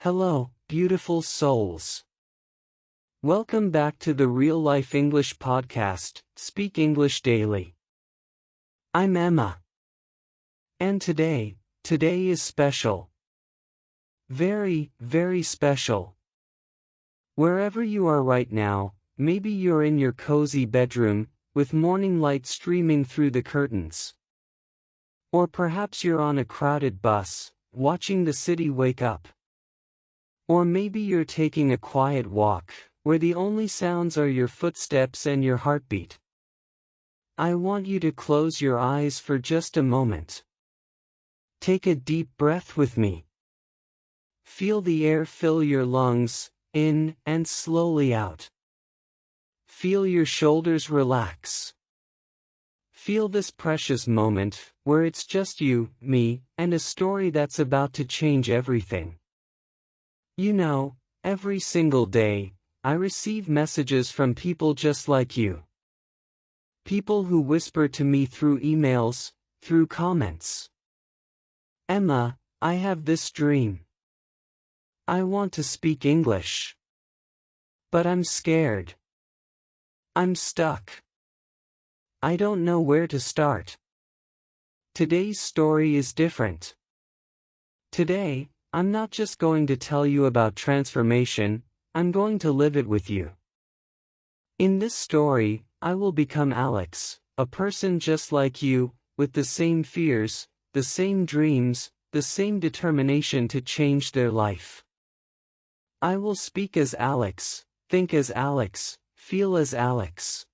Hello, beautiful souls. Welcome back to the Real Life English podcast, Speak English Daily. I'm Emma. And today is special. Very, very special. Wherever you are right now, maybe you're in your cozy bedroom, with morning light streaming through the curtains. Or perhaps you're on a crowded bus, watching the city wake up. Or maybe you're taking a quiet walk, where the only sounds are your footsteps and your heartbeat. I want you to close your eyes for just a moment. Take a deep breath with me. Feel the air fill your lungs, in and slowly out. Feel your shoulders relax. Feel this precious moment, where it's just you, me, and a story that's about to change everything. You know, every single day, I receive messages from people just like you. People who whisper to me through emails, through comments. Emma, I have this dream. I want to speak English. But I'm scared. I'm stuck. I don't know where to start. Today's story is different. Today, I'm not just going to tell you about transformation, I'm going to live it with you. In this story, I will become Alex, a person just like you, with the same fears, the same dreams, the same determination to change their life. I will speak as Alex, think as Alex, feel as Alex.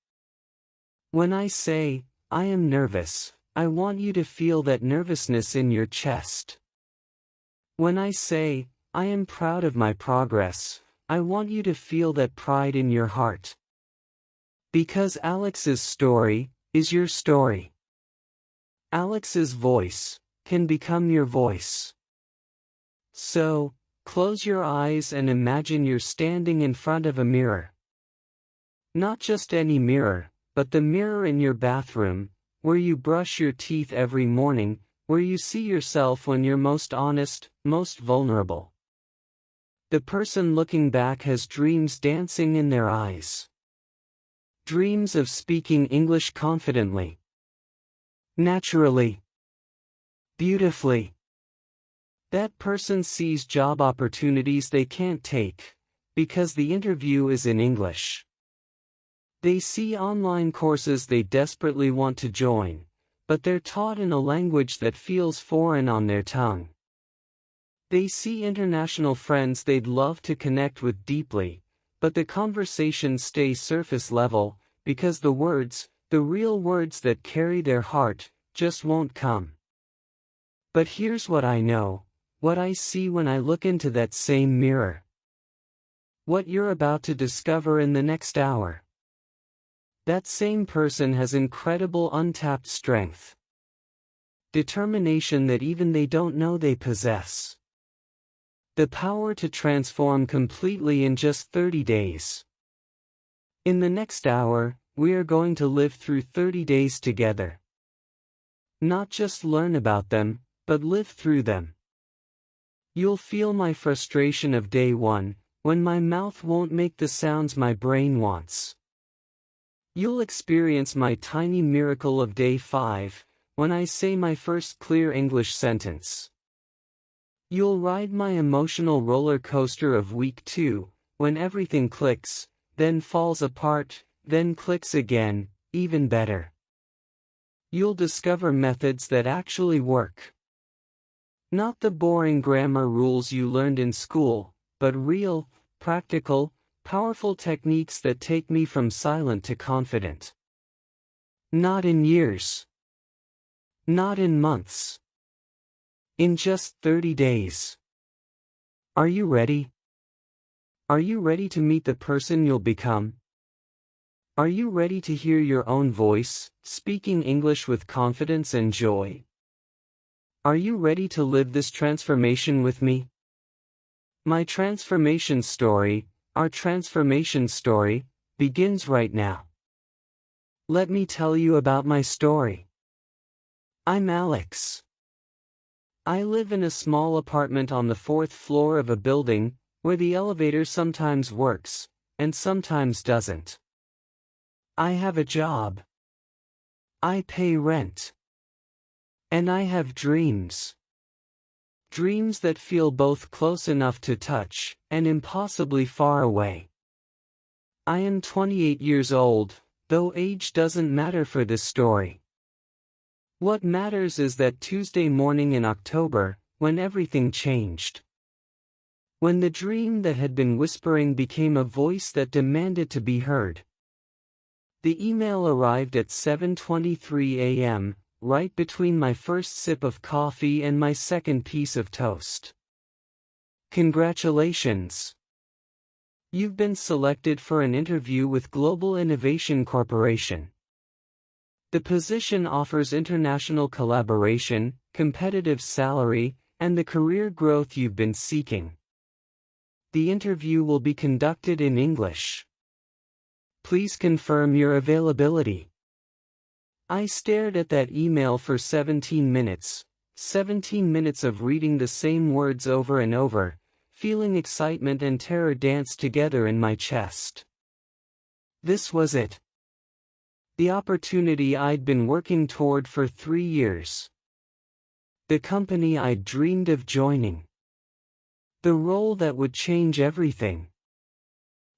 When I say, I am nervous, I want you to feel that nervousness in your chest. When I say, I am proud of my progress, I want you to feel that pride in your heart. Because Alex's story is your story. Alex's voice can become your voice. So, close your eyes and imagine you're standing in front of a mirror. Not just any mirror, but the mirror in your bathroom, where you brush your teeth every morning, where you see yourself when you're most honest, most vulnerable. The person looking back has dreams dancing in their eyes. Dreams of speaking English confidently. Naturally. Beautifully. That person sees job opportunities they can't take, because the interview is in English. They see online courses they desperately want to join, but they're taught in a language that feels foreign on their tongue. They see international friends they'd love to connect with deeply, but the conversation stays surface level, because the words, the real words that carry their heart, just won't come. But here's what I know, what I see when I look into that same mirror. What you're about to discover in the next hour. That same person has incredible untapped strength. Determination that even they don't know they possess. The power to transform completely in just 30 days. In the next hour, we are going to live through 30 days together. Not just learn about them, but live through them. You'll feel my frustration of day 1, when my mouth won't make the sounds my brain wants. You'll experience my tiny miracle of day 5, when I say my first clear English sentence. You'll ride my emotional roller coaster of week 2, when everything clicks, then falls apart, then clicks again, even better. You'll discover methods that actually work. Not the boring grammar rules you learned in school, but real, practical, powerful techniques that take me from silent to confident. Not in years. Not in months. In just 30 days. Are you ready? Are you ready to meet the person you'll become? Are you ready to hear your own voice, speaking English with confidence and joy? Are you ready to live this transformation with me? My transformation story, our transformation story, begins right now. Let me tell you about my story. I'm Alex. I live in a small apartment on the fourth floor of a building, where the elevator sometimes works, and sometimes doesn't. I have a job. I pay rent. And I have dreams. Dreams that feel both close enough to touch, and impossibly far away. I am 28 years old, though age doesn't matter for this story. What matters is that Tuesday morning in October, when everything changed. When the dream that had been whispering became a voice that demanded to be heard. The email arrived at 7:23 a.m., right between my first sip of coffee and my second piece of toast. Congratulations! You've been selected for an interview with Global Innovation Corporation. The position offers international collaboration, competitive salary, and the career growth you've been seeking. The interview will be conducted in English. Please confirm your availability. I stared at that email for 17 minutes, 17 minutes of reading the same words over and over, feeling excitement and terror dance together in my chest. This was it. The opportunity I'd been working toward for 3 years. The company I'd dreamed of joining. The role that would change everything.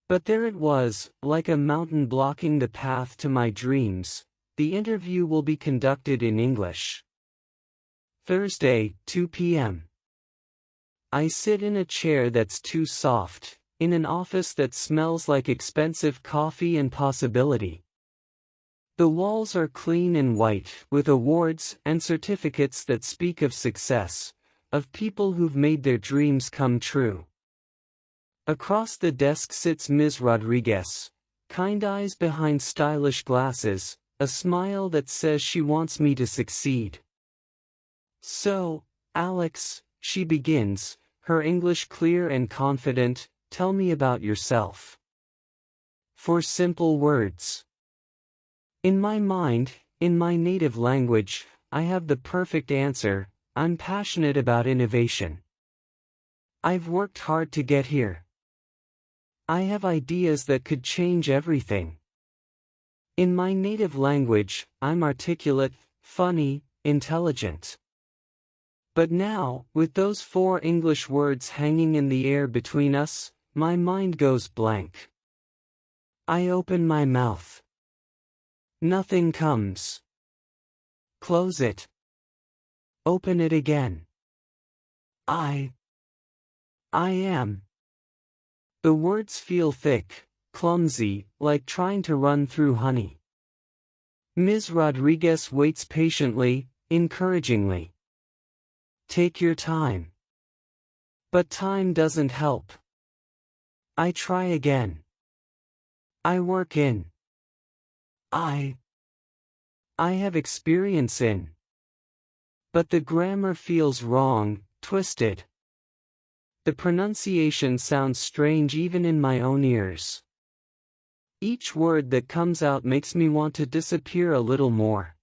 But there it was, like a mountain blocking the path to my dreams. The interview will be conducted in English. Thursday, 2 p.m. I sit in a chair that's too soft, in an office that smells like expensive coffee and possibility. The walls are clean and white, with awards and certificates that speak of success, of people who've made their dreams come true. Across the desk sits Ms. Rodriguez, kind eyes behind stylish glasses, a smile that says she wants me to succeed. So, Alex, she begins, her English clear and confident, tell me about yourself. 4 simple words. In my mind, in my native language, I have the perfect answer. I'm passionate about innovation. I've worked hard to get here. I have ideas that could change everything. In my native language, I'm articulate, funny, intelligent. But now, with those 4 English words hanging in the air between us, my mind goes blank. I open my mouth. Nothing comes. Close it. Open it again. I am. The words feel thick, clumsy, like trying to run through honey. Ms. Rodriguez waits patiently, encouragingly. Take your time. But time doesn't help. I try again. I work in. I have experience in. But the grammar feels wrong, twisted. The pronunciation sounds strange even in my own ears. Each word that comes out makes me want to disappear a little more.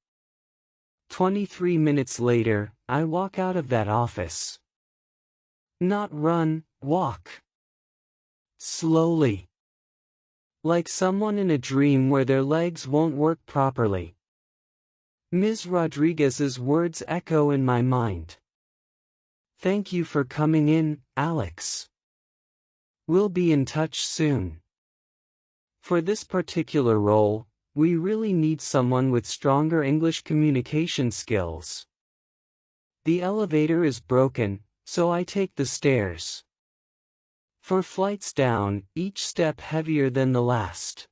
23 minutes later, I walk out of that office. Not run, walk. Slowly. Like someone in a dream where their legs won't work properly. Ms. Rodriguez's words echo in my mind. Thank you for coming in, Alex. We'll be in touch soon. For this particular role, we really need someone with stronger English communication skills. The elevator is broken, so I take the stairs. 4 flights down, each step heavier than the last.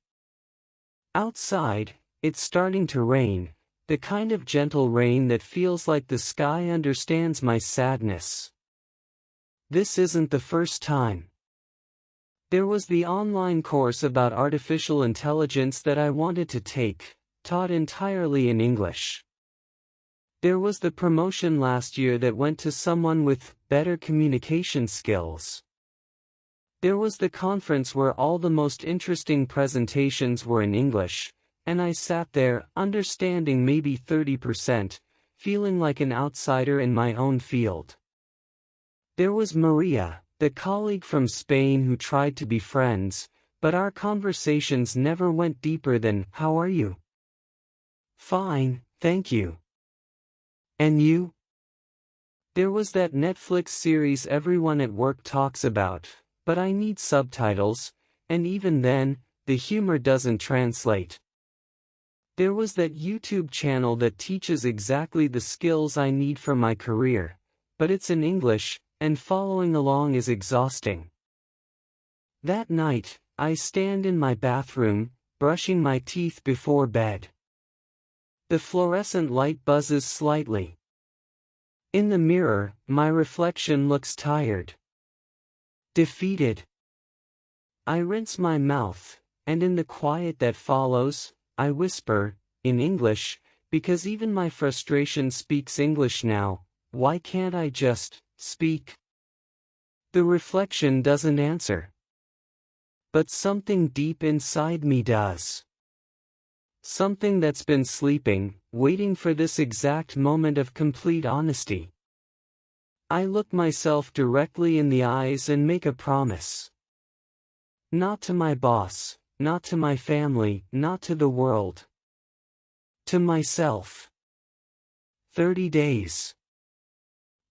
Outside, it's starting to rain, the kind of gentle rain that feels like the sky understands my sadness. This isn't the first time. There was the online course about artificial intelligence that I wanted to take, taught entirely in English. There was the promotion last year that went to someone with better communication skills. There was the conference where all the most interesting presentations were in English, and I sat there, understanding maybe 30%, feeling like an outsider in my own field. There was Maria, the colleague from Spain who tried to be friends, but our conversations never went deeper than, "How are you?" "Fine, thank you." "And you?" There was that Netflix series everyone at work talks about, but I need subtitles, and even then, the humor doesn't translate. There was that YouTube channel that teaches exactly the skills I need for my career, but it's in English, and following along is exhausting. That night, I stand in my bathroom, brushing my teeth before bed. The fluorescent light buzzes slightly. In the mirror, my reflection looks tired. Defeated. I rinse my mouth, and in the quiet that follows, I whisper, in English, because even my frustration speaks English now, "Why can't I just speak?" The reflection doesn't answer. But something deep inside me does. Something that's been sleeping, waiting for this exact moment of complete honesty. I look myself directly in the eyes and make a promise. Not to my boss, not to my family, not to the world. To myself. 30 days.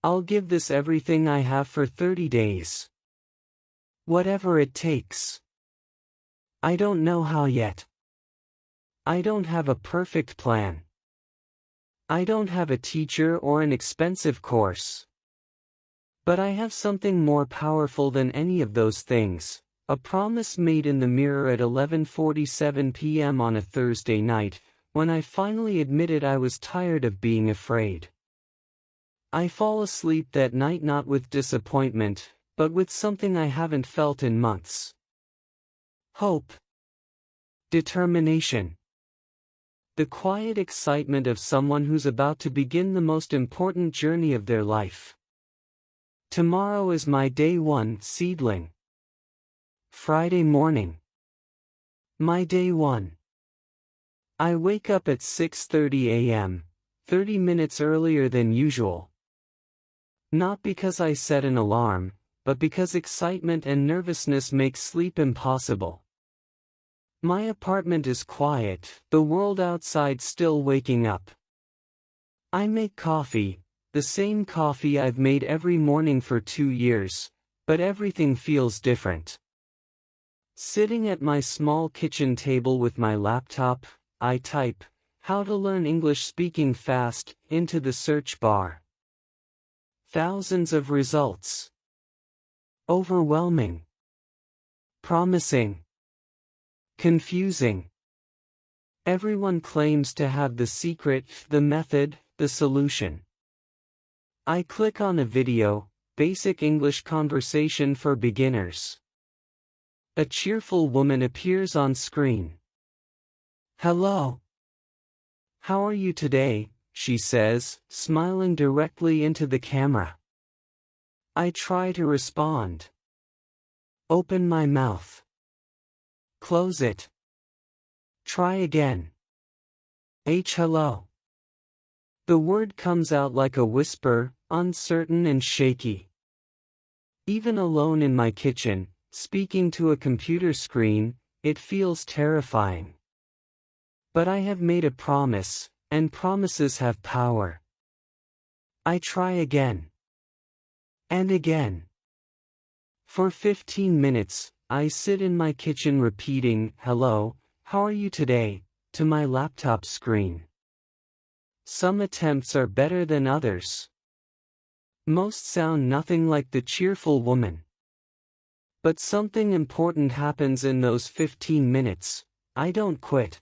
I'll give this everything I have for 30 days. Whatever it takes. I don't know how yet. I don't have a perfect plan. I don't have a teacher or an expensive course. But I have something more powerful than any of those things, a promise made in the mirror at 11:47 p.m. on a Thursday night, when I finally admitted I was tired of being afraid. I fall asleep that night not with disappointment, but with something I haven't felt in months. Hope. Determination. The quiet excitement of someone who's about to begin the most important journey of their life. Tomorrow is my day one, seedling. Friday morning. My day one. I wake up at 6:30 a.m., 30 minutes earlier than usual. Not because I set an alarm, but because excitement and nervousness make sleep impossible. My apartment is quiet, the world outside still waking up. I make coffee, the same coffee I've made every morning for 2 years, but everything feels different. Sitting at my small kitchen table with my laptop, I type, "How to learn English speaking fast," into the search bar. Thousands of results. Overwhelming. Promising. Confusing. Everyone claims to have the secret, the method, the solution. I click on a video, Basic English Conversation for Beginners. A cheerful woman appears on screen. "Hello. How are you today?" she says, smiling directly into the camera. I try to respond. Open my mouth. Close it. Try again. Hello. The word comes out like a whisper, uncertain and shaky. Even alone in my kitchen, speaking to a computer screen, it feels terrifying. But I have made a promise, and promises have power. I try again. And again. For 15 minutes, I sit in my kitchen repeating, "Hello, how are you today?" to my laptop screen. Some attempts are better than others. Most sound nothing like the cheerful woman. But something important happens in those 15 minutes. I don't quit.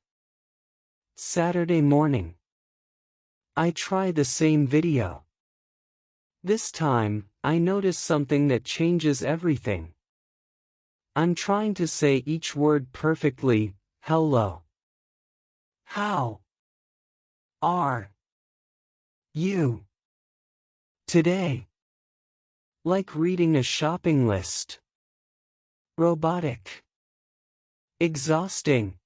Saturday morning. I try the same video. This time, I notice something that changes everything. I'm trying to say each word perfectly. Hello. How are you today? Like reading a shopping list. Robotic. Exhausting.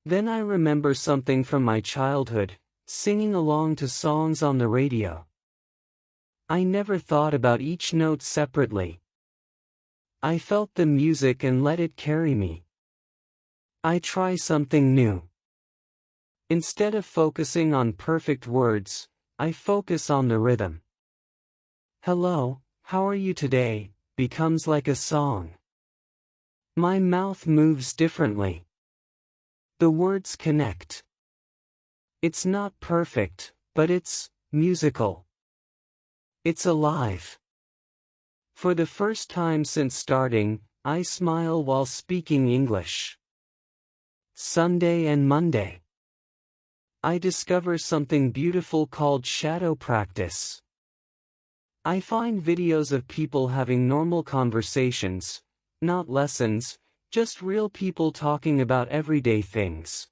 Then I remember something from my childhood. singing along to songs on the radio. I never thought about each note separately. I felt the music and let it carry me. I try something new. Instead of focusing on perfect words, I focus on the rhythm. Hello, how are you today? Becomes like a song. My mouth moves differently. The words connect. It's not perfect, but it's musical. It's alive. For the first time since starting, I smile while speaking English. Sunday and Monday. I discover something beautiful called shadow practice. I find videos of people having normal conversations, not lessons, just real people talking about everyday things.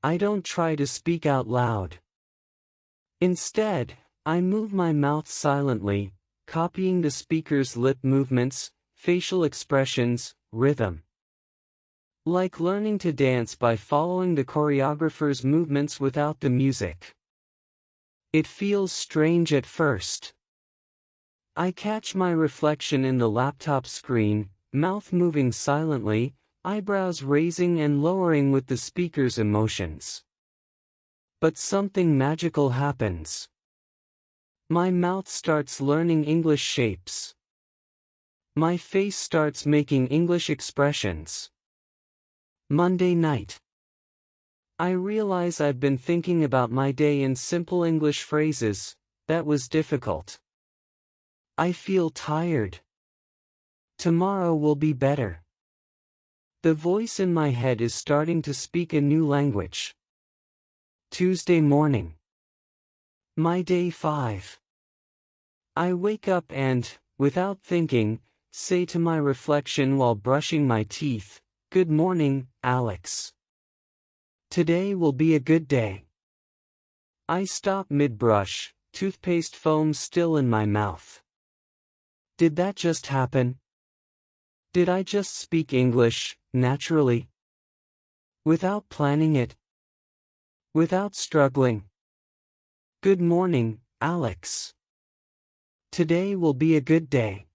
I don't try to speak out loud. Instead, I move my mouth silently, copying the speaker's lip movements, facial expressions, rhythm. Like learning to dance by following the choreographer's movements without the music. It feels strange at first. I catch my reflection in the laptop screen, mouth moving silently, eyebrows raising and lowering with the speaker's emotions. But something magical happens. My mouth starts learning English shapes. My face starts making English expressions. Monday night. I realize I've been thinking about my day in simple English phrases. That was difficult. I feel tired. Tomorrow will be better. The voice in my head is starting to speak a new language. Tuesday morning. My day 5. I wake up and, without thinking, say to my reflection while brushing my teeth, "Good morning, Alex. Today will be a good day." I stop mid-brush, toothpaste foam still in my mouth. Did that just happen? Did I just speak English, naturally? Without planning it? Without struggling? Good morning, Alex. Today will be a good day.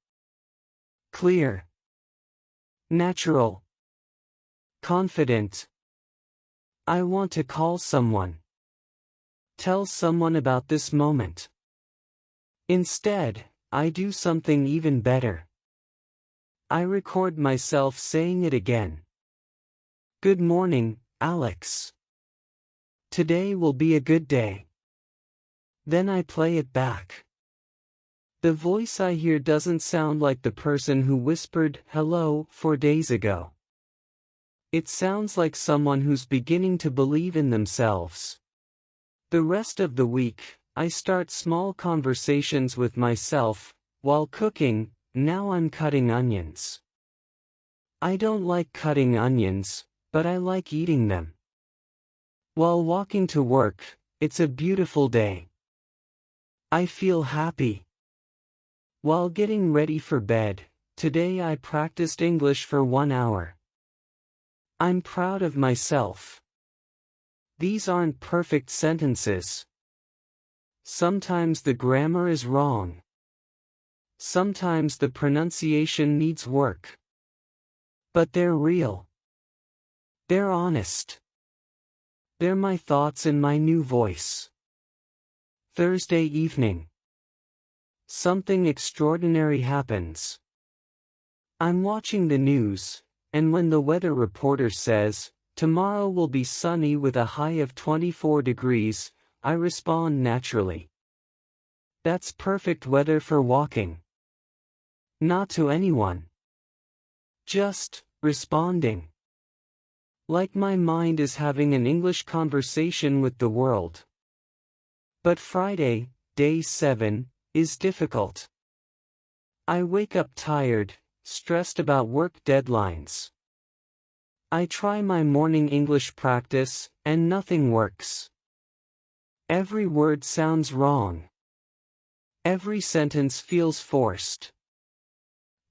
Clear. Natural. Confident. I want to call someone. Tell someone about this moment. Instead, I do something even better. I record myself saying it again. Good morning, Alex. Today will be a good day. Then I play it back. The voice I hear doesn't sound like the person who whispered hello 4 days ago. It sounds like someone who's beginning to believe in themselves. The rest of the week, I start small conversations with myself. While cooking, now I'm cutting onions. I don't like cutting onions, but I like eating them. While walking to work, it's a beautiful day. I feel happy. While getting ready for bed, today I practiced English for 1 hour. I'm proud of myself. These aren't perfect sentences. Sometimes the grammar is wrong. Sometimes the pronunciation needs work. But they're real. They're honest. They're my thoughts in my new voice. Thursday evening. Something extraordinary happens. I'm watching the news, and when the weather reporter says, "Tomorrow will be sunny with a high of 24 degrees, I respond naturally. That's perfect weather for walking. Not to anyone. Just responding. Like my mind is having an English conversation with the world. But Friday, day 7, is difficult. I wake up tired, stressed about work deadlines. I try my morning English practice, and nothing works. Every word sounds wrong. Every sentence feels forced.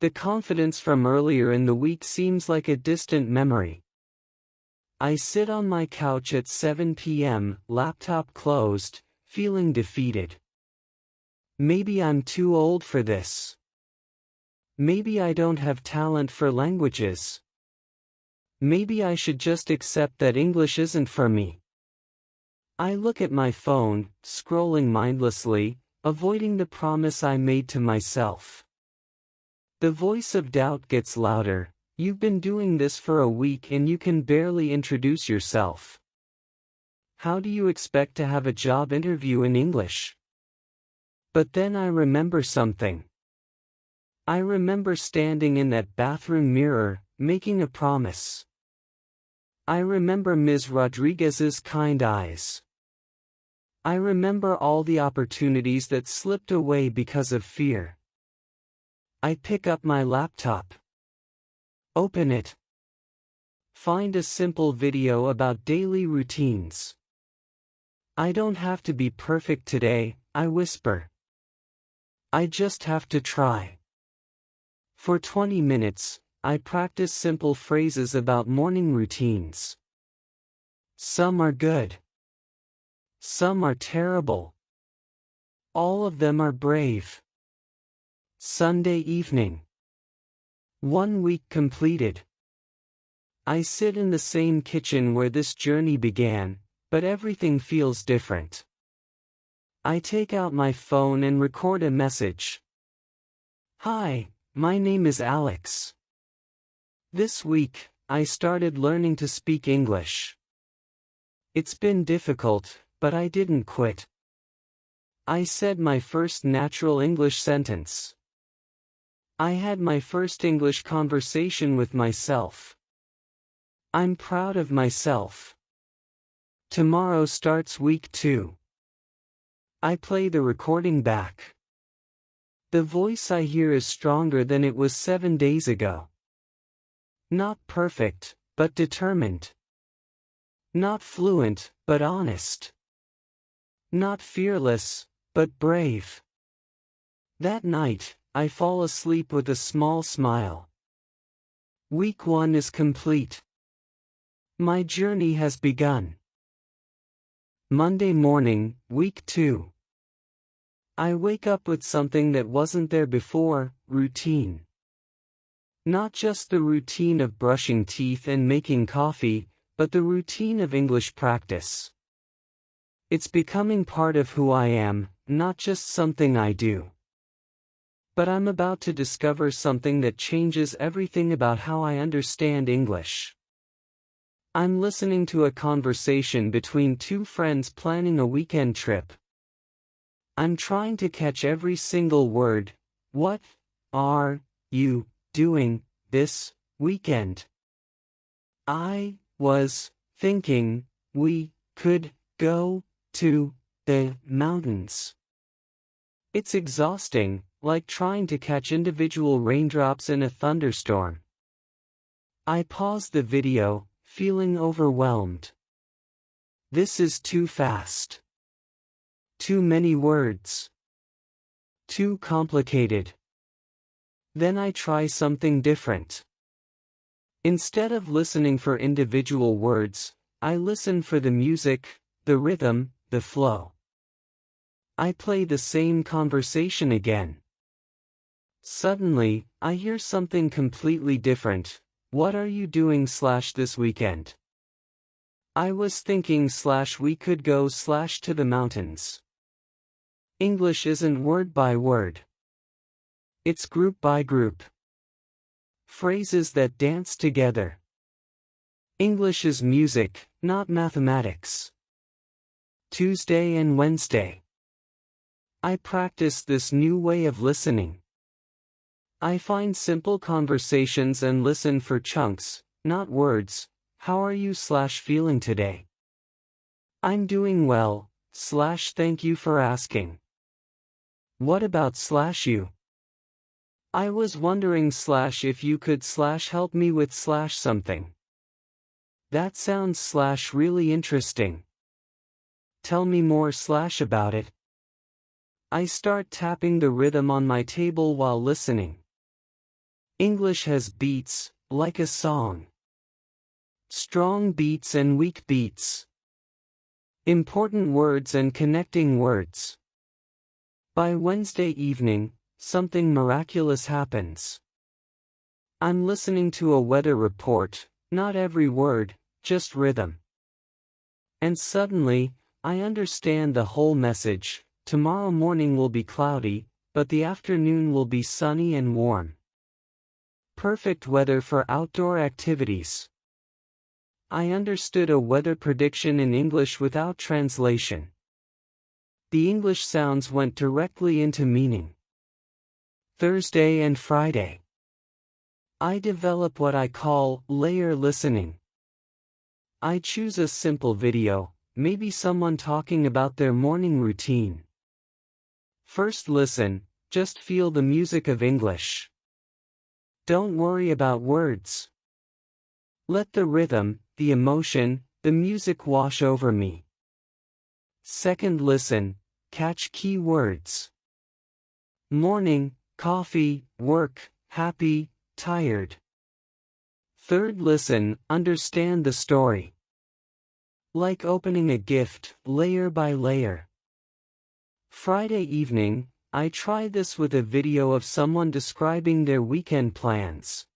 The confidence from earlier in the week seems like a distant memory. I sit on my couch at 7 p.m., laptop closed, feeling defeated. Maybe I'm too old for this. Maybe I don't have talent for languages. Maybe I should just accept that English isn't for me. I look at my phone, scrolling mindlessly, avoiding the promise I made to myself. The voice of doubt gets louder. You've been doing this for a week and you can barely introduce yourself. How do you expect to have a job interview in English? But then I remember something. I remember standing in that bathroom mirror, making a promise. I remember Ms. Rodriguez's kind eyes. I remember all the opportunities that slipped away because of fear. I pick up my laptop. Open it. Find a simple video about daily routines. I don't have to be perfect today, I whisper. I just have to try. For 20 minutes, I practice simple phrases about morning routines. Some are good. Some are terrible. All of them are brave. Sunday evening. 1 week completed. I sit in the same kitchen where this journey began, but everything feels different. I take out my phone and record a message. Hi, my name is Alex. This week, I started learning to speak English. It's been difficult, but I didn't quit. I said my first natural English sentence. I had my first English conversation with myself. I'm proud of myself. Tomorrow starts week 2. I play the recording back. The voice I hear is stronger than it was 7 days ago. Not perfect, but determined. Not fluent, but honest. Not fearless, but brave. That night, I fall asleep with a small smile. Week 1 is complete. My journey has begun. Monday morning, week 2. I wake up with something that wasn't there before, routine. Not just the routine of brushing teeth and making coffee, but the routine of English practice. It's becoming part of who I am, not just something I do. But I'm about to discover something that changes everything about how I understand English. I'm listening to a conversation between two friends planning a weekend trip. I'm trying to catch every single word. What are you doing this weekend? I was thinking we could go to the mountains. It's exhausting, like trying to catch individual raindrops in a thunderstorm. I pause the video, feeling overwhelmed. This is too fast. Too many words. Too complicated. Then I try something different. Instead of listening for individual words, I listen for the music, the rhythm, the flow. I play the same conversation again. Suddenly, I hear something completely different. What are you doing this weekend? I was thinking we could go to the mountains. English isn't word by word. It's group by group. Phrases that dance together. English is music, not mathematics. Tuesday and Wednesday. I practice this new way of listening. I find simple conversations and listen for chunks, not words. How are you feeling today? I'm doing well, thank you for asking. What about you? I was wondering if you could help me with something. That sounds really interesting. Tell me more about it. I start tapping the rhythm on my table while listening. English has beats, like a song. strong beats and weak beats, important words and connecting words. By Wednesday evening, something miraculous happens. I'm listening to a weather report, not every word, just rhythm. And suddenly, I understand the whole message. Tomorrow morning will be cloudy, but the afternoon will be sunny and warm. Perfect weather for outdoor activities. I understood a weather prediction in English without translation. The English sounds went directly into meaning. Thursday and Friday. I develop what I call layer listening. I choose a simple video, maybe someone talking about their morning routine. First listen, just feel the music of English. Don't worry about words. Let the rhythm, the emotion, the music wash over me. Second listen, catch key words. Morning, coffee, work, happy, tired. Third listen, understand the story. Like opening a gift, layer by layer. Friday evening, I try this with a video of someone describing their weekend plans.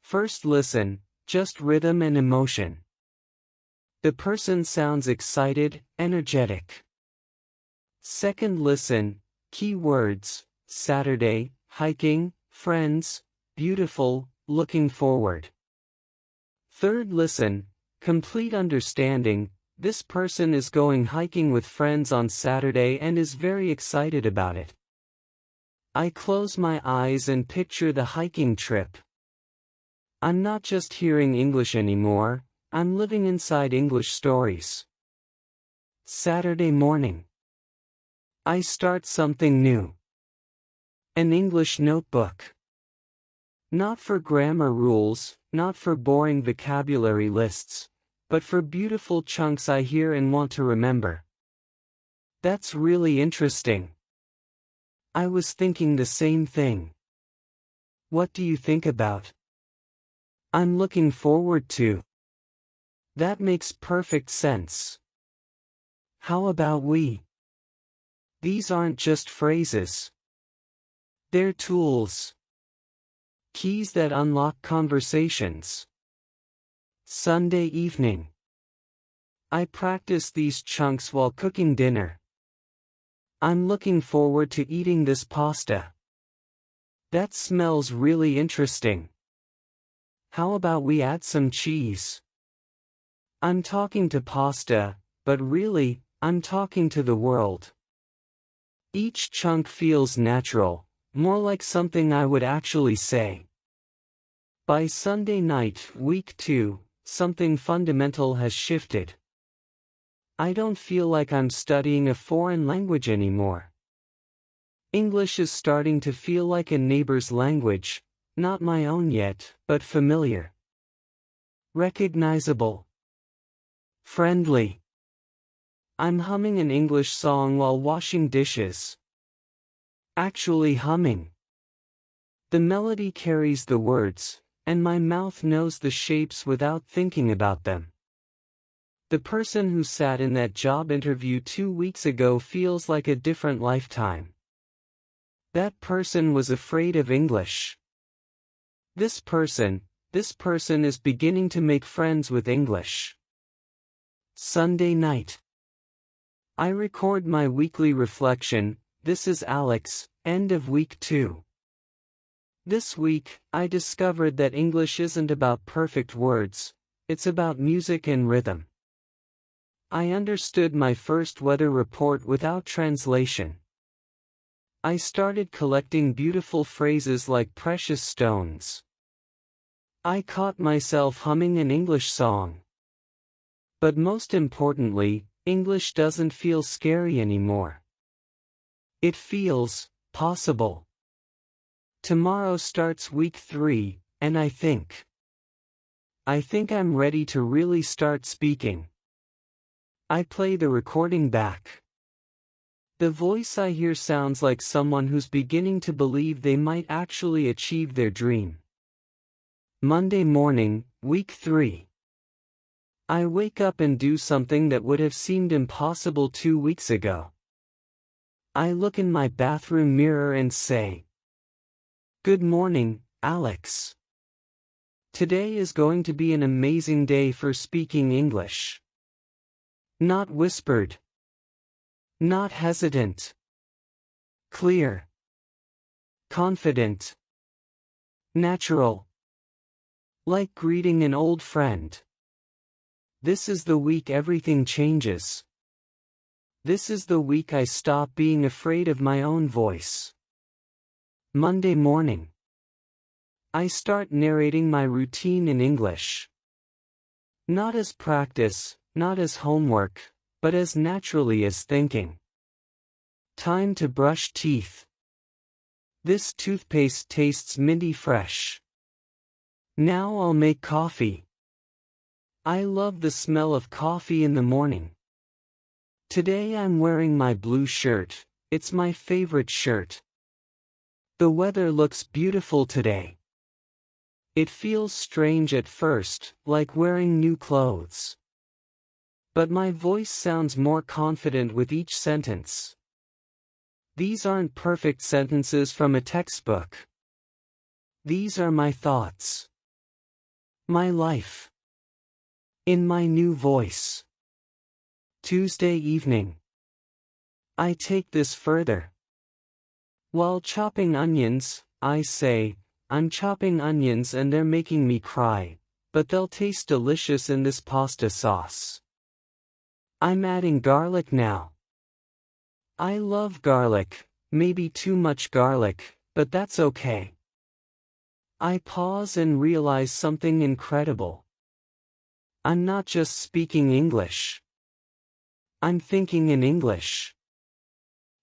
First listen, just rhythm and emotion. The person sounds excited, energetic. Second listen, key words, Saturday, hiking, friends, beautiful, looking forward. Third listen, complete understanding. This person is going hiking with friends on Saturday and is very excited about it. I close my eyes and picture the hiking trip. I'm not just hearing English anymore, I'm living inside English stories. Saturday morning. I start something new. An English notebook. Not for grammar rules, not for boring vocabulary lists, but for beautiful chunks I hear and want to remember. That's really interesting. I was thinking the same thing. What do you think about? I'm looking forward to. That makes perfect sense. How about we? These aren't just phrases. They're tools. Keys that unlock conversations. Sunday evening. I practice these chunks while cooking dinner. I'm looking forward to eating this pasta. That smells really interesting. How about we add some cheese? I'm talking to pasta, but really, I'm talking to the world. Each chunk feels natural, more like something I would actually say. By Sunday night, week 2, something fundamental has shifted. I don't feel like I'm studying a foreign language anymore. English is starting to feel like a neighbor's language, not my own yet, but familiar. Recognizable. Friendly. I'm humming an English song while washing dishes. Actually humming. The melody carries the words, and my mouth knows the shapes without thinking about them. The person who sat in that job interview 2 weeks ago feels like a different lifetime. That person was afraid of English. This person is beginning to make friends with English. Sunday night. I record my weekly reflection. This is Alex, end of week 2. This week, I discovered that English isn't about perfect words, it's about music and rhythm. I understood my first weather report without translation. I started collecting beautiful phrases like precious stones. I caught myself humming an English song. But most importantly, English doesn't feel scary anymore. It feels possible. Tomorrow starts week 3, and I think I'm ready to really start speaking. I play the recording back. The voice I hear sounds like someone who's beginning to believe they might actually achieve their dream. Monday morning, week 3. I wake up and do something that would have seemed impossible 2 weeks ago. I look in my bathroom mirror and say, "Good morning, Alex. Today is going to be an amazing day for speaking English." Not whispered. Not hesitant. Clear. Confident. Natural. Like greeting an old friend. This is the week everything changes. This is the week I stop being afraid of my own voice. Monday morning. I start narrating my routine in English. Not as practice, not as homework, but as naturally as thinking. Time to brush teeth. This toothpaste tastes minty fresh. Now I'll make coffee. I love the smell of coffee in the morning. Today I'm wearing my blue shirt, it's my favorite shirt. The weather looks beautiful today. It feels strange at first, like wearing new clothes. But my voice sounds more confident with each sentence. These aren't perfect sentences from a textbook. These are my thoughts. My life. In my new voice. Tuesday evening. I take this further. While chopping onions, I say, "I'm chopping onions and they're making me cry, but they'll taste delicious in this pasta sauce. I'm adding garlic now. I love garlic, maybe too much garlic, but that's okay." I pause and realize something incredible. I'm not just speaking English. I'm thinking in English.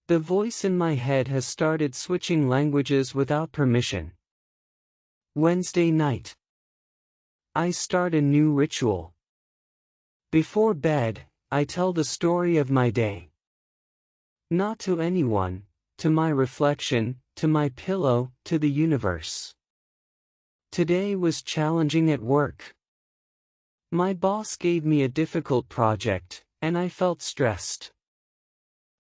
The voice in my head has started switching languages without permission. Wednesday night. I start a new ritual. Before bed, I tell the story of my day. Not to anyone, to my reflection, to my pillow, to the universe. Today was challenging at work. My boss gave me a difficult project, and I felt stressed.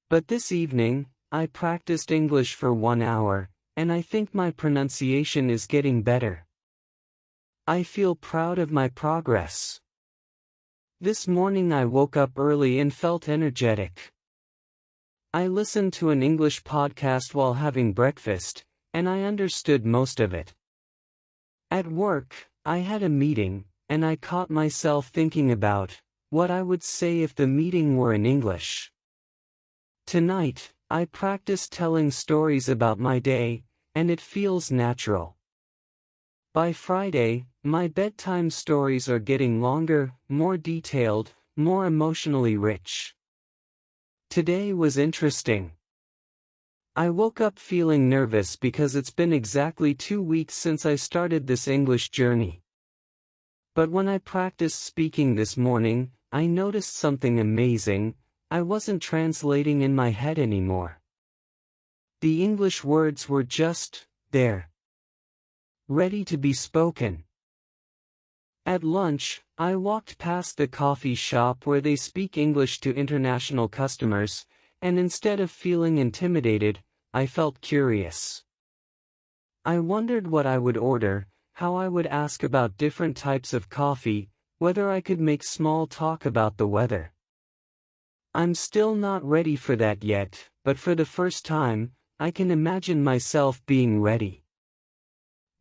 But this evening, I practiced English for 1 hour, and I think my pronunciation is getting better. I feel proud of my progress. This morning I woke up early and felt energetic. I listened to an English podcast while having breakfast, and I understood most of it. At work, I had a meeting, and I caught myself thinking about what I would say if the meeting were in English. Tonight, I practiced telling stories about my day, and it feels natural. By Friday, my bedtime stories are getting longer, more detailed, more emotionally rich. Today was interesting. I woke up feeling nervous because it's been exactly 2 weeks since I started this English journey. But when I practiced speaking this morning, I noticed something amazing. I wasn't translating in my head anymore. The English words were just there, ready to be spoken. At lunch, I walked past the coffee shop where they speak English to international customers, and instead of feeling intimidated, I felt curious. I wondered what I would order, how I would ask about different types of coffee, whether I could make small talk about the weather. I'm still not ready for that yet, but for the first time, I can imagine myself being ready.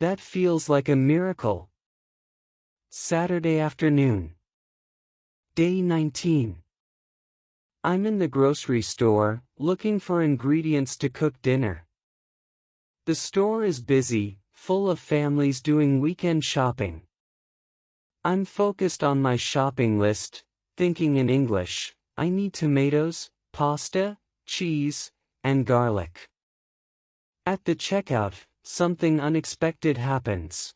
That feels like a miracle. Saturday afternoon. Day 19. I'm in the grocery store, looking for ingredients to cook dinner. The store is busy, full of families doing weekend shopping. I'm focused on my shopping list, thinking in English. I need tomatoes, pasta, cheese, and garlic. At the checkout, something unexpected happens.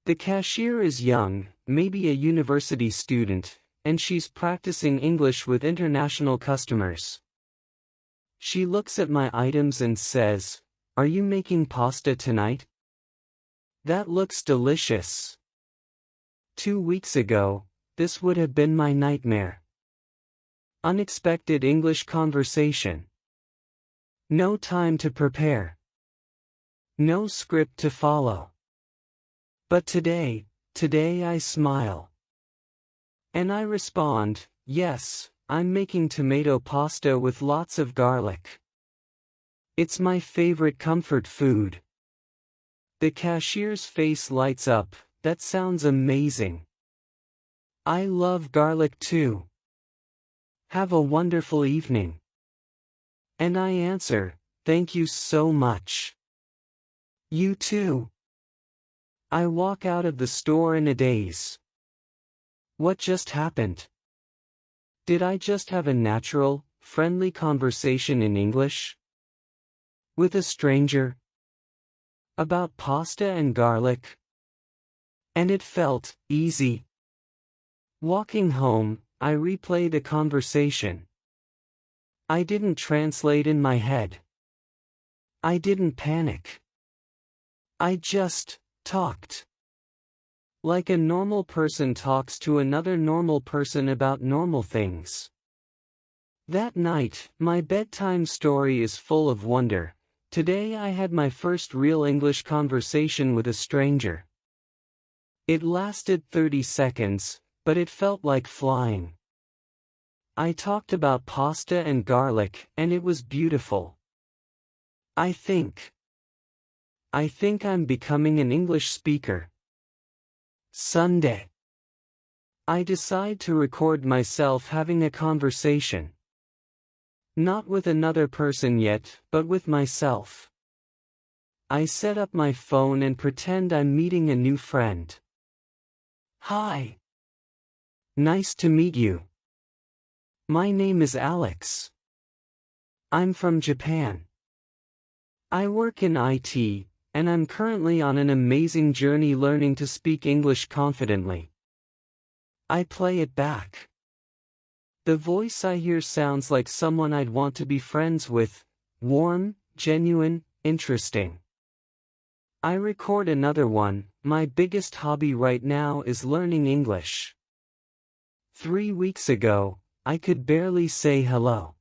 The cashier is young, maybe a university student, and she's practicing English with international customers. She looks at my items and says, "Are you making pasta tonight? That looks delicious." 2 weeks ago, this would have been my nightmare. Unexpected English conversation. No time to prepare. No script to follow. But today I smile. And I respond, yes, I'm making tomato pasta with lots of garlic. It's my favorite comfort food. The cashier's face lights up, that sounds amazing. I love garlic too. Have a wonderful evening. And I answer, thank you so much. You too. I walk out of the store in a daze. What just happened? Did I just have a natural, friendly conversation in English? With a stranger? About pasta and garlic? And it felt easy. Walking home, I replay the conversation. I didn't translate in my head. I didn't panic. I just talked. Like a normal person talks to another normal person about normal things. That night, my bedtime story is full of wonder. Today I had my first real English conversation with a stranger. It lasted 30 seconds, but it felt like flying. I talked about pasta and garlic, and it was beautiful. I think I'm becoming an English speaker. Sunday. I decide to record myself having a conversation. Not with another person yet, but with myself. I set up my phone and pretend I'm meeting a new friend. Hi. Nice to meet you. My name is Alex. I'm from Japan. I work in IT, and I'm currently on an amazing journey learning to speak English confidently. I play it back. The voice I hear sounds like someone I'd want to be friends with, warm, genuine, interesting. I record another one. My biggest hobby right now is learning English. 3 weeks ago, I could barely say hello.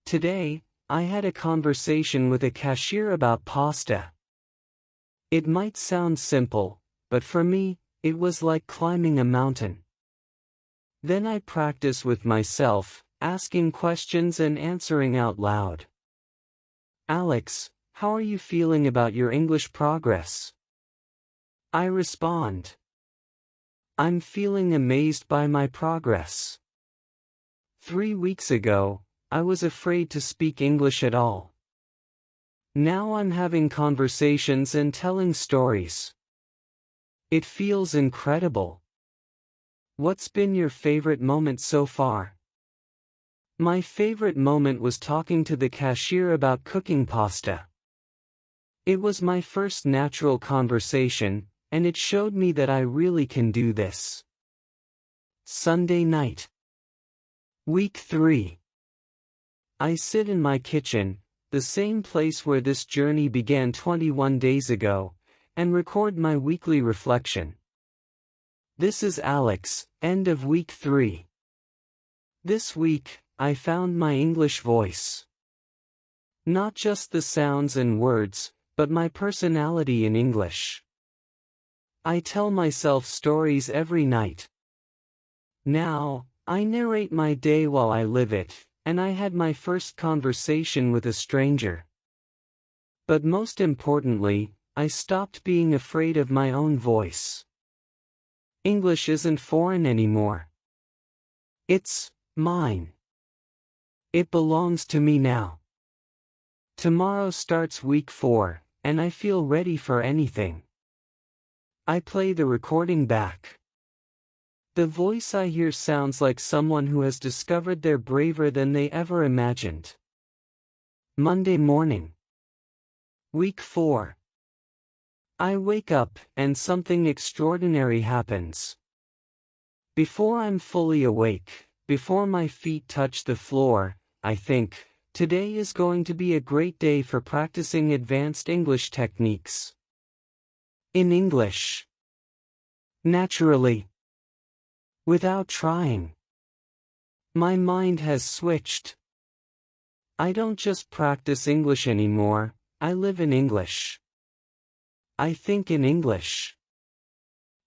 Today, I had a conversation with a cashier about pasta. It might sound simple, but for me, it was like climbing a mountain. Then I practice with myself, asking questions and answering out loud. Alex, how are you feeling about your English progress? I respond. I'm feeling amazed by my progress. 3 weeks ago, I was afraid to speak English at all. Now I'm having conversations and telling stories. It feels incredible. What's been your favorite moment so far? My favorite moment was talking to the cashier about cooking pasta. It was my first natural conversation, and it showed me that I really can do this. Sunday night. Week 3. I sit in my kitchen, the same place where this journey began 21 days ago, and record my weekly reflection. This is Alex, end of week 3. This week, I found my English voice. Not just the sounds and words, but my personality in English. I tell myself stories every night. Now, I narrate my day while I live it, and I had my first conversation with a stranger. But most importantly, I stopped being afraid of my own voice. English isn't foreign anymore. It's mine. It belongs to me now. Tomorrow starts week 4, and I feel ready for anything. I play the recording back. The voice I hear sounds like someone who has discovered they're braver than they ever imagined. Monday morning. Week 4. I wake up, and something extraordinary happens. Before I'm fully awake, before my feet touch the floor, I think, today is going to be a great day for practicing advanced English techniques. In English. Naturally. Without trying. My mind has switched. I don't just practice English anymore, I live in English. I think in English.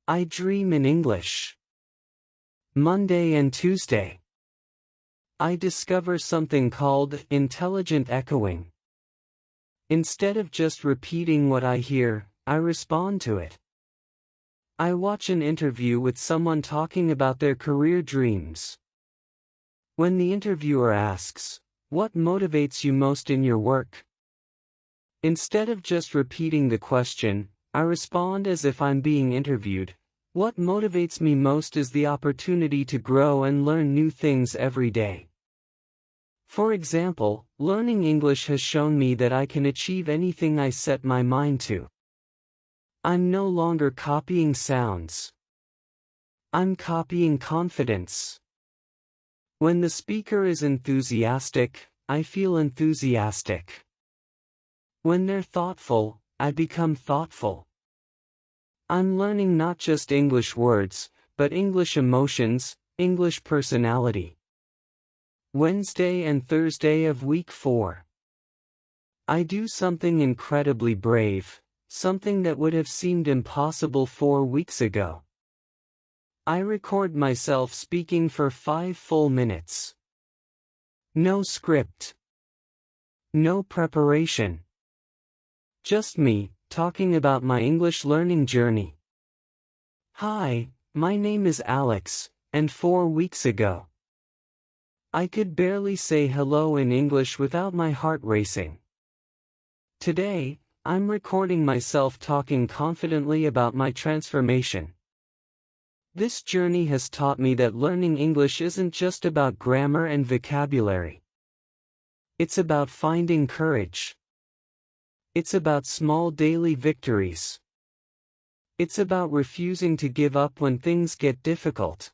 I dream in English. Monday and Tuesday. I discover something called intelligent echoing. Instead of just repeating what I hear, I respond to it. I watch an interview with someone talking about their career dreams. When the interviewer asks, "What motivates you most in your work?" Instead of just repeating the question, I respond as if I'm being interviewed. What motivates me most is the opportunity to grow and learn new things every day. For example, learning English has shown me that I can achieve anything I set my mind to. I'm no longer copying sounds. I'm copying confidence. When the speaker is enthusiastic, I feel enthusiastic. When they're thoughtful, I become thoughtful. I'm learning not just English words, but English emotions, English personality. Wednesday and Thursday of week 4. I do something incredibly brave, something that would have seemed impossible 4 weeks ago. I record myself speaking for 5 full minutes. No script. No preparation. Just me, talking about my English learning journey. Hi, my name is Alex, and 4 weeks ago, I could barely say hello in English without my heart racing. Today, I'm recording myself talking confidently about my transformation. This journey has taught me that learning English isn't just about grammar and vocabulary. It's about finding courage. It's about small daily victories. It's about refusing to give up when things get difficult.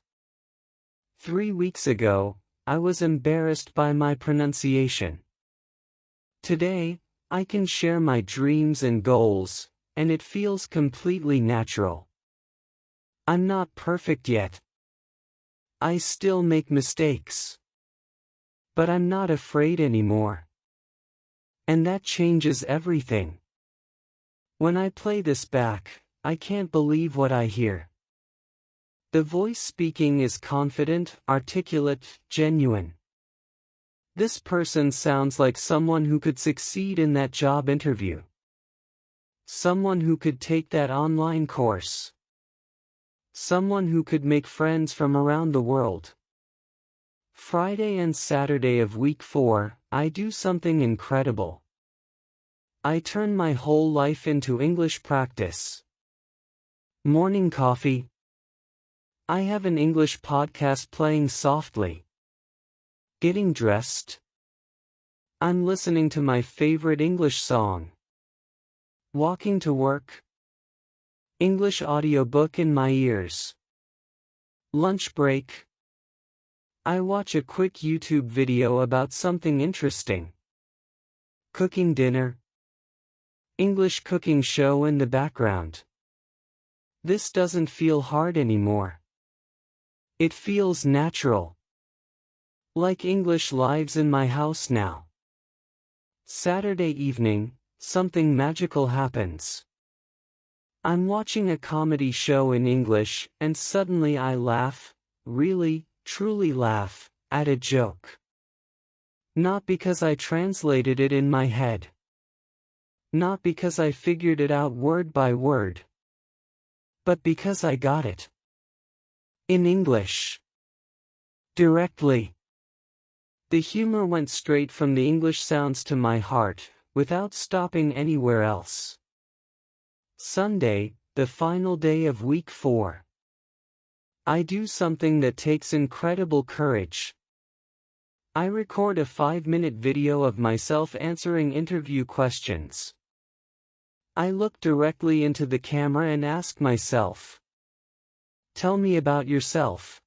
3 weeks ago, I was embarrassed by my pronunciation. Today, I can share my dreams and goals, and it feels completely natural. I'm not perfect yet. I still make mistakes. But I'm not afraid anymore. And that changes everything. When I play this back, I can't believe what I hear. The voice speaking is confident, articulate, genuine. This person sounds like someone who could succeed in that job interview. Someone who could take that online course. Someone who could make friends from around the world. Friday and Saturday of week 4, I do something incredible. I turn my whole life into English practice. Morning coffee. I have an English podcast playing softly. Getting dressed. I'm listening to my favorite English song. Walking to work. English audiobook in my ears. Lunch break. I watch a quick YouTube video about something interesting. Cooking dinner. English cooking show in the background. This doesn't feel hard anymore. It feels natural. Like English lives in my house now. Saturday evening, something magical happens. I'm watching a comedy show in English, and suddenly I laugh, really, truly laugh, at a joke. Not because I translated it in my head. Not because I figured it out word by word. But because I got it. In English. Directly. The humor went straight from the English sounds to my heart, without stopping anywhere else. Sunday, the final day of week 4. I do something that takes incredible courage. I record a 5-minute video of myself answering interview questions. I look directly into the camera and ask myself, "Tell me about yourself."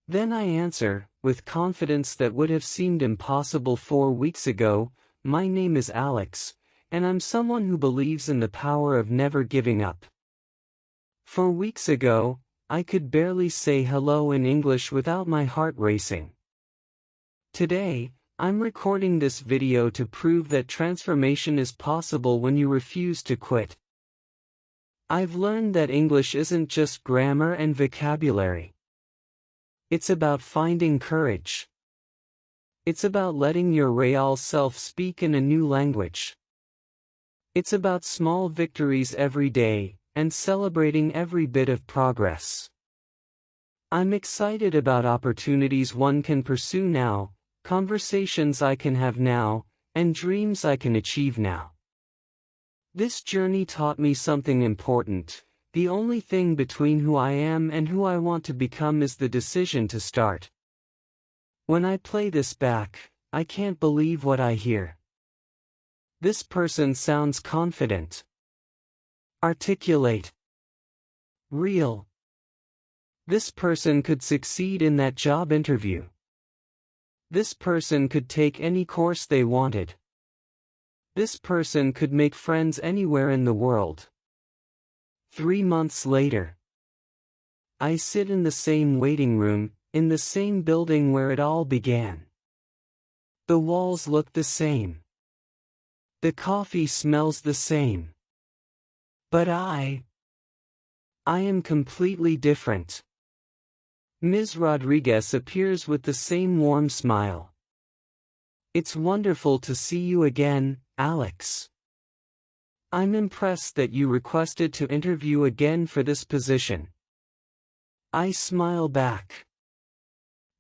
Then I answer, with confidence that would have seemed impossible 4 weeks ago, "My name is Alex, and I'm someone who believes in the power of never giving up." 4 weeks ago, I could barely say hello in English without my heart racing. Today, I'm recording this video to prove that transformation is possible when you refuse to quit. I've learned that English isn't just grammar and vocabulary. It's about finding courage. It's about letting your real self speak in a new language. It's about small victories every day, and celebrating every bit of progress. I'm excited about opportunities one can pursue now, conversations I can have now, and dreams I can achieve now. This journey taught me something important. The only thing between who I am and who I want to become is the decision to start. When I play this back, I can't believe what I hear. This person sounds confident, articulate, real. This person could succeed in that job interview. This person could take any course they wanted. This person could make friends anywhere in the world. 3 months later, I sit in the same waiting room, in the same building where it all began. The walls look the same. The coffee smells the same. But I am completely different. Ms. Rodriguez appears with the same warm smile. It's wonderful to see you again, Alex. I'm impressed that you requested to interview again for this position. I smile back.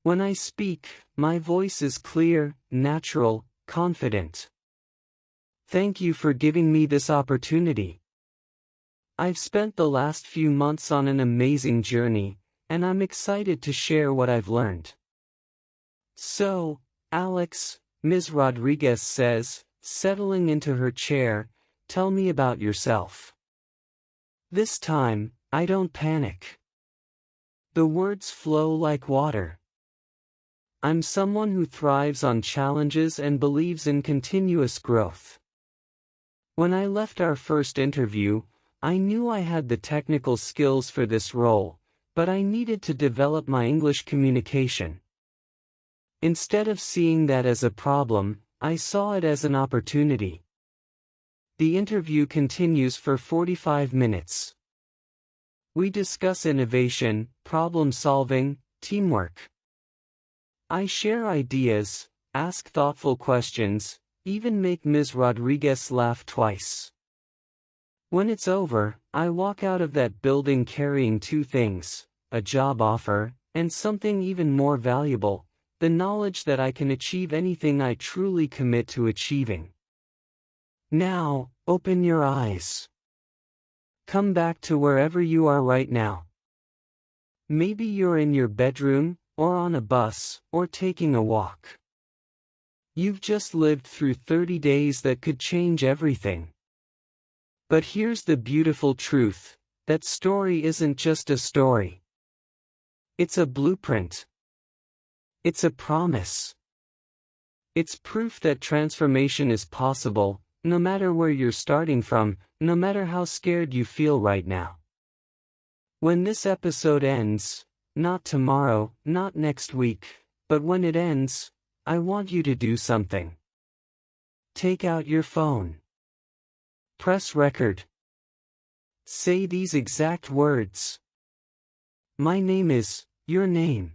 When I speak, my voice is clear, natural, confident. Thank you for giving me this opportunity. I've spent the last few months on an amazing journey, and I'm excited to share what I've learned. So, Alex, Ms. Rodriguez says, settling into her chair, tell me about yourself. This time, I don't panic. The words flow like water. I'm someone who thrives on challenges and believes in continuous growth. When I left our first interview, I knew I had the technical skills for this role, but I needed to develop my English communication. Instead of seeing that as a problem, I saw it as an opportunity. The interview continues for 45 minutes. We discuss innovation, problem solving, teamwork. I share ideas, ask thoughtful questions, even make Ms. Rodriguez laugh twice. When it's over, I walk out of that building carrying 2 things, a job offer, and something even more valuable, the knowledge that I can achieve anything I truly commit to achieving. Now, open your eyes. Come back to wherever you are right now. Maybe you're in your bedroom, or on a bus, or taking a walk. You've just lived through 30 days that could change everything. But here's the beautiful truth, that story isn't just a story. It's a blueprint. It's a promise. It's proof that transformation is possible, no matter where you're starting from, no matter how scared you feel right now. When this episode ends, not tomorrow, not next week, but when it ends, I want you to do something. Take out your phone. Press record. Say these exact words. My name is, your name.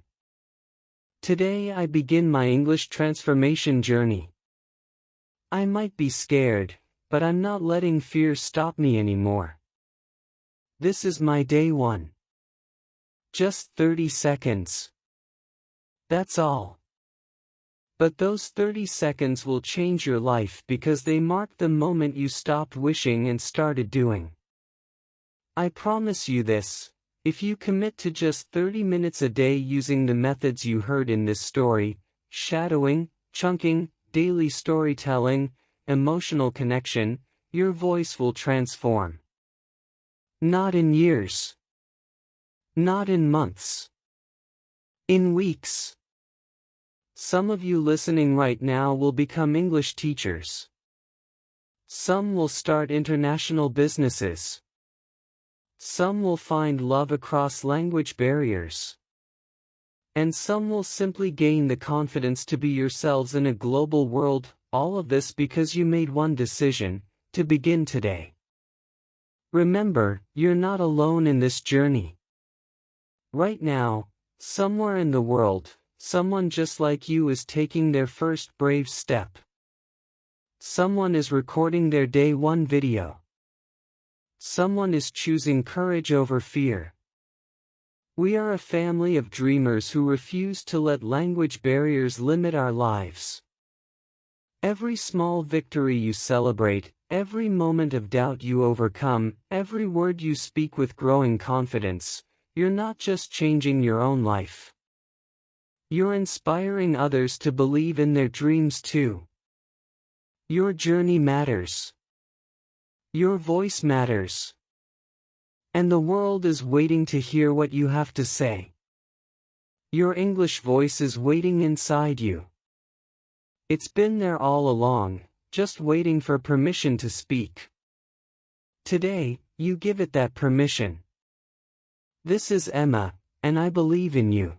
Today I begin my English transformation journey. I might be scared, but I'm not letting fear stop me anymore. This is my day 1. Just 30 seconds. That's all. But those 30 seconds will change your life because they mark the moment you stopped wishing and started doing. I promise you this. If you commit to just 30 minutes a day using the methods you heard in this story, shadowing, chunking, daily storytelling, emotional connection, your voice will transform. Not in years. Not in months. In weeks. Some of you listening right now will become English teachers. Some will start international businesses. Some will find love across language barriers. And some will simply gain the confidence to be yourselves in a global world, all of this because you made one decision, to begin today. Remember, you're not alone in this journey. Right now, somewhere in the world, someone just like you is taking their first brave step. Someone is recording their day one video. Someone is choosing courage over fear. We are a family of dreamers who refuse to let language barriers limit our lives. Every small victory you celebrate, every moment of doubt you overcome, every word you speak with growing confidence, you're not just changing your own life. You're inspiring others to believe in their dreams too. Your journey matters. Your voice matters. And the world is waiting to hear what you have to say. Your English voice is waiting inside you. It's been there all along, just waiting for permission to speak. Today, you give it that permission. This is Emma, and I believe in you.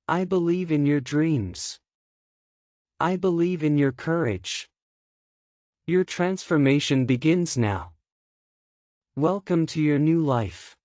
I believe in your dreams. I believe in your courage. Your transformation begins now. Welcome to your new life.